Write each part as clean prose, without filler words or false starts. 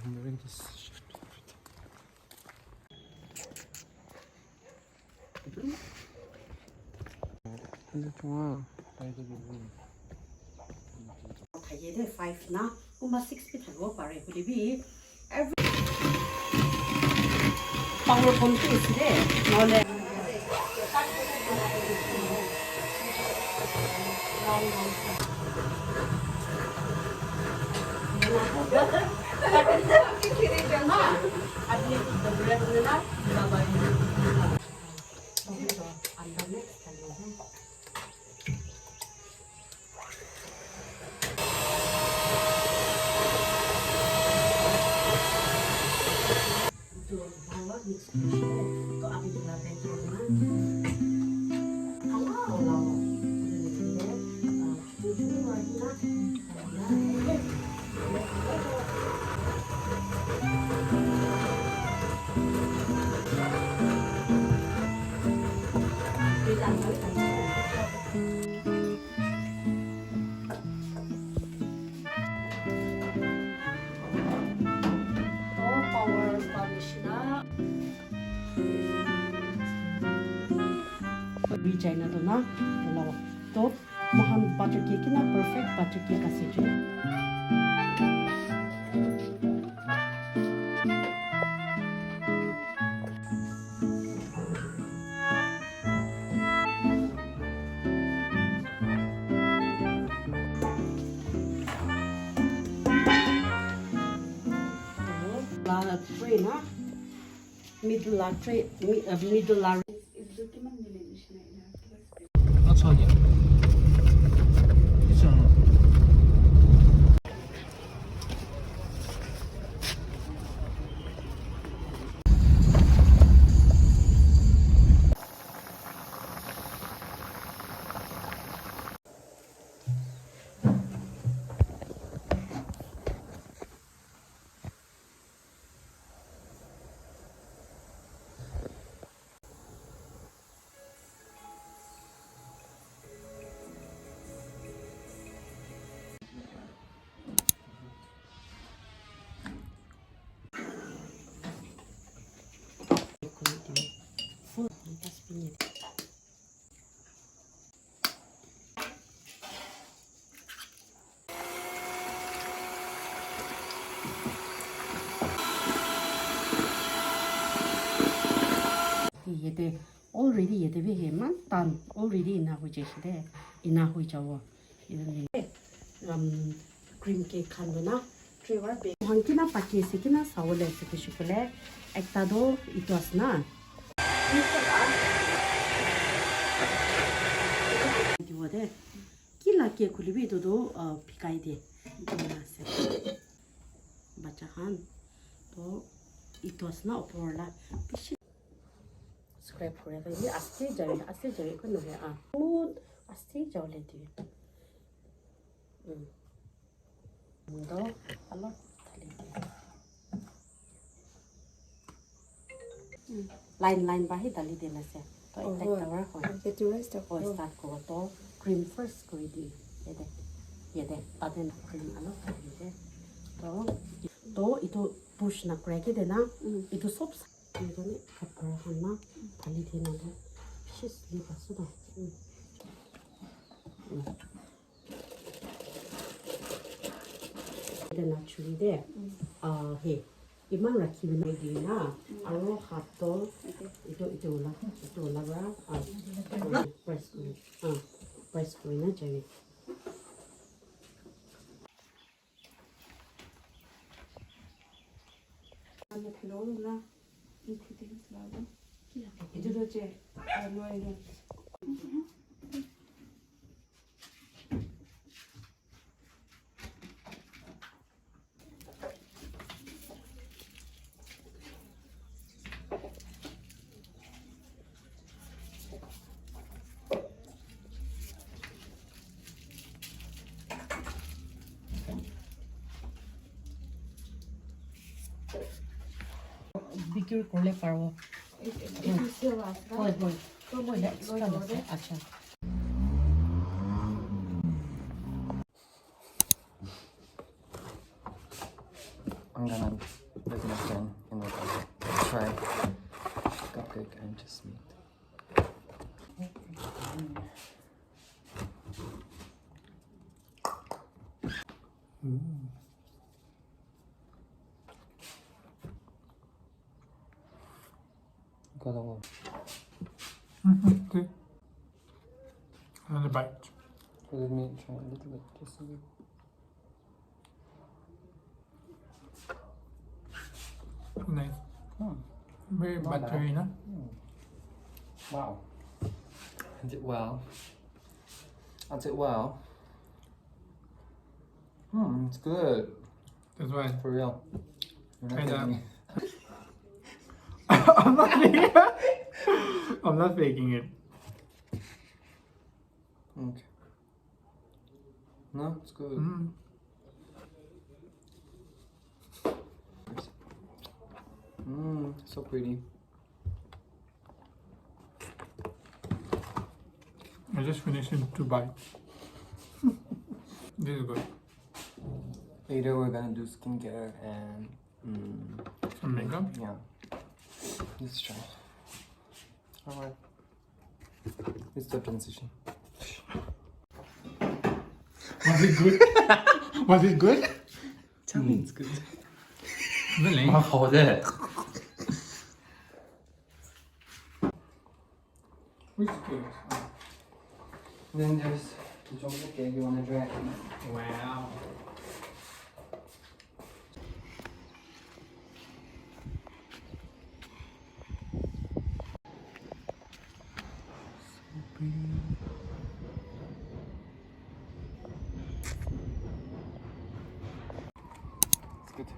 I'm wearing this shirt. 근데 좋아. 나이들이 얘들 5 na, kuma 6 feet hago pare kuli bi. Every power pump is there. Nole. China to na lawa to mahan butter cake na perfect butter cake kasi je la tray na middle la tray middle la 아니야. 있잖아. 얘들 already 얘들 왜 해만 단 already 인하고 제시대 인하고 저거 이런 cream cake 한도나 트레와 베 한키나 파티스키나 사올레 스키슈플레 액타도 이토스나 이거데 길라게 굴리비도도 피카이데 이나세 바차한 또 이토스나 오포라 피시 scrap for it. ये आस्ते जाए को नहीं है वो आस्ते जाओ लेती है दो अलग लाइन बाही डाली देना से तो एक तक तवर हो ये तो रेस्ट हो स्टार्ट को तो क्रीम फर्स्ट कोई दी ये दे तादें क्रीम अलग डाली दे तो इतो पुश ना क्रैक देना इतो सब 이거는 가파라 하나 달리 되는데 피스리 봤어도 이제 나출이데 해 이만 라키는 아이디나 아로 하도 이거 올라가 프레스 코이나 저기 안에 들어오나 이들어제 알로에를 secure করলে পারবো If you still last that. wait extra আছে আচ্ছা I'm gonna let my friend in the car try cupcake and just meat. Got a one. Okay. Another bite. Let me try a little bit, just a little. Nice. Very Not buttery, no? Wow. I did well. I did well. It's good. That's why. For real. You're not Kinda. taking it. I'm not faking it. I'm not faking it. Okay. No, it's good. So pretty. I just finished in 2 bites. This is good. Later we're gonna do skincare and Some makeup. yeah. Let's try. Alright. It's the transition. Was it good? Was it good? Tell me it's good. Really? 蛮好的。 Which is good? Then there's the chocolate cake you wanna try. Wow. It's good.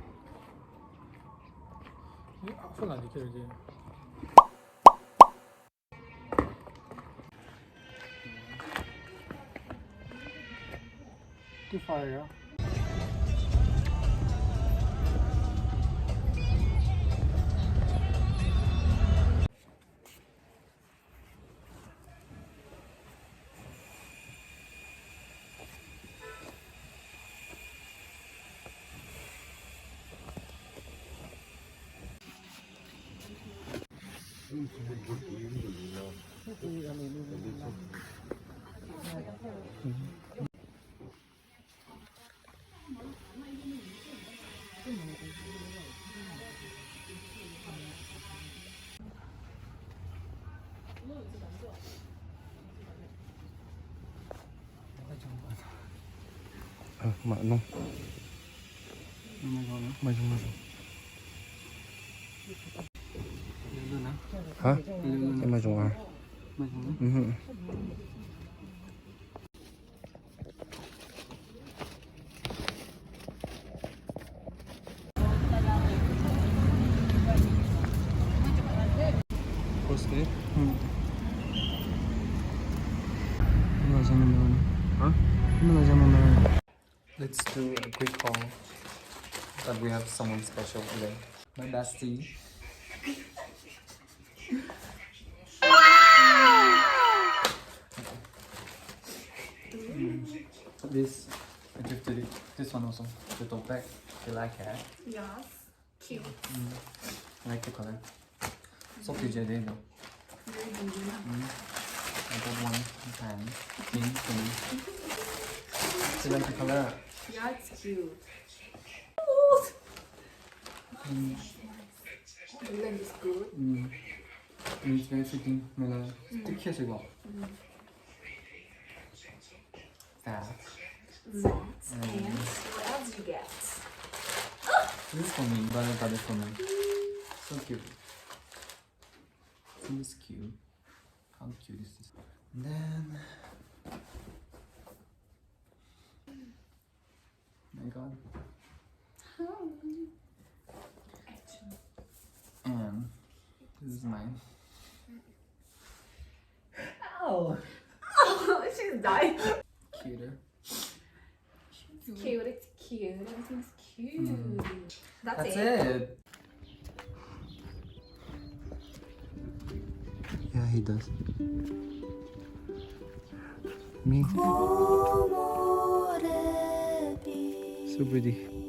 I feel like it again. Too far, yeah. Mở nó. Mày không hả? Em mày dùng à? Post it. Huh? Let's do a quick haul that we have someone special today. My bestie. This I gifted it. This one also. The tote bag. You like it? Yes. Cute. I like the color. So pretty, though. Very beautiful. I got one pan. Pink. Do you like the color? Yeah, it's cute. The length is good. And it's very fitting. Sticky as well. That. And what else you get? This is for me. Brother got it for me. So cute. This is cute. How cute is this? And then. Oh my god. And this is mine. Oh, she's dying. Cuter. It's cute. It's cute. Everything's cute. That's That's it. it. he does. Me. So pretty.